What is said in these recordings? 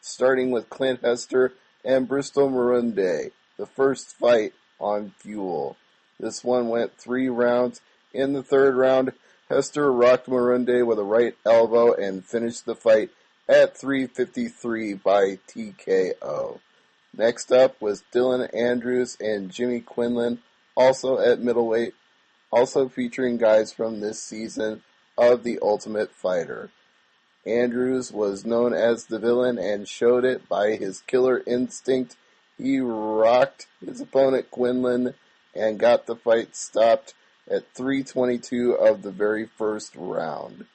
starting with Clint Hester and Bristol Marunde, the first fight on Fuel. This one went 3 rounds. In the third round, Hester rocked Marunde with a right elbow and finished the fight at 3:53 by TKO. Next up was Dylan Andrews and Jimmy Quinlan, also at middleweight, also featuring guys from this season of The Ultimate Fighter. Andrews was known as the villain and showed it by his killer instinct. He rocked his opponent Quinlan and got the fight stopped at 3:22 of the very first round.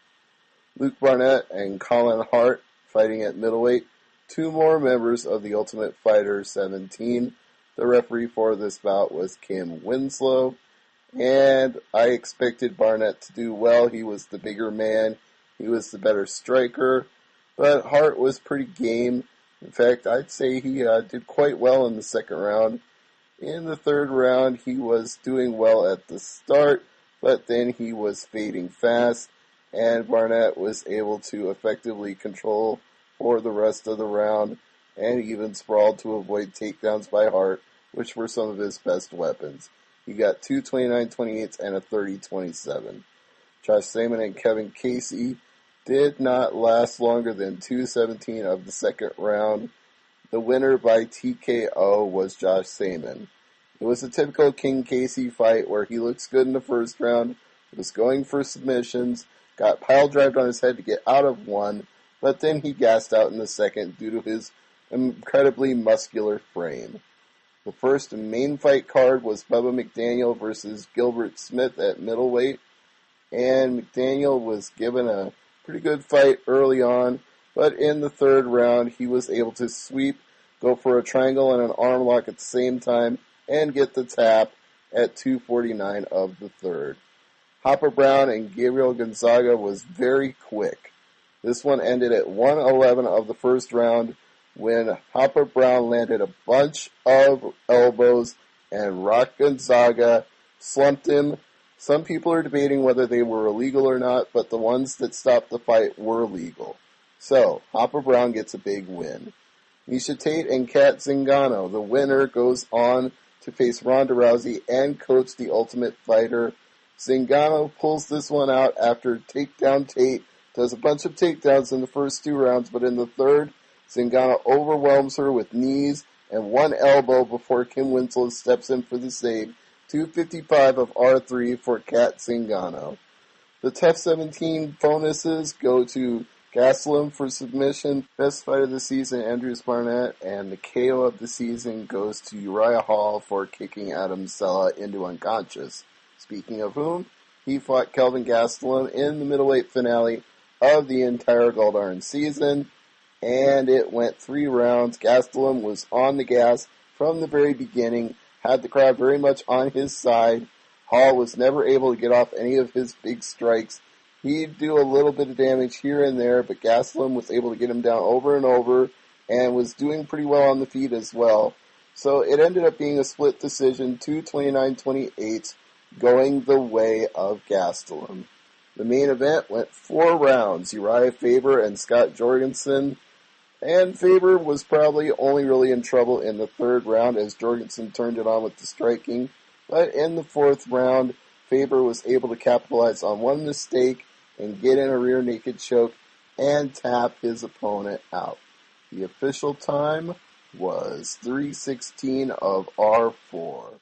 Luke Burnett and Colin Hart fighting at middleweight, 2 more members of the Ultimate Fighter 17. The referee for this bout was Kim Winslow, and I expected Burnett to do well. He was the bigger man. He was the better striker, but Hart was pretty game. In fact, I'd say he did quite well in the second round. In the third round, he was doing well at the start, but then he was fading fast, and Burnett was able to effectively control for the rest of the round, and even sprawled to avoid takedowns by Hart, which were some of his best weapons. He got 2 29-28s and a 30-27. Josh Samon and Kevin Casey did not last longer than 2:17 of the second round. The winner by TKO was Josh Samon. It was a typical King Casey fight where he looks good in the first round, was going for submissions, got pile drived on his head to get out of one, but then he gassed out in the second due to his incredibly muscular frame. The first main fight card was Bubba Mcdaniel versus Gilbert Smith at middleweight, and Mcdaniel was given a pretty good fight early on, but in the third round he was able to sweep, go for a triangle and an arm lock at the same time, and get the tap at 2:49 of the third. Hopper Brown and Gabriel Gonzaga was very quick. This one ended at 1:11 of the first round when Hopper Brown landed a bunch of elbows and rocked Gonzaga, slumped him. Some people are debating whether they were illegal or not, but the ones that stopped the fight were legal. So, Hopper Brown gets a big win. Miesha Tate and Kat Zingano. The winner goes on to face Ronda Rousey and coach The Ultimate Fighter. Zingano pulls this one out after takedown Tate, does a bunch of takedowns in the first 2 rounds, but in the third, Zingano overwhelms her with knees and 1 elbow before Kim Winslow steps in for the save. 2:55 of R3 for Kat Zingano. The TUF 17 bonuses go to Gastelum for submission, best fight of the season, Andrews Burnett, and the KO of the season goes to Uriah Hall for kicking Adam Sella into unconscious. Speaking of whom, he fought Kelvin Gastelum in the middleweight finale of the entire Goldarn season, and it went 3 rounds. Gastelum was on the gas from the very beginning, had the crowd very much on his side. Hall was never able to get off any of his big strikes. He'd do a little bit of damage here and there, but Gastelum was able to get him down over and over and was doing pretty well on the feet as well. So it ended up being a split decision, 2 29-28, going the way of Gastelum. The main event went 4 rounds, Uriah Faber and Scott Jorgensen. And Faber was probably only really in trouble in the third round as Jorgensen turned it on with the striking. But in the fourth round, Faber was able to capitalize on one mistake and get in a rear naked choke and tap his opponent out. The official time was 3:16 of R4.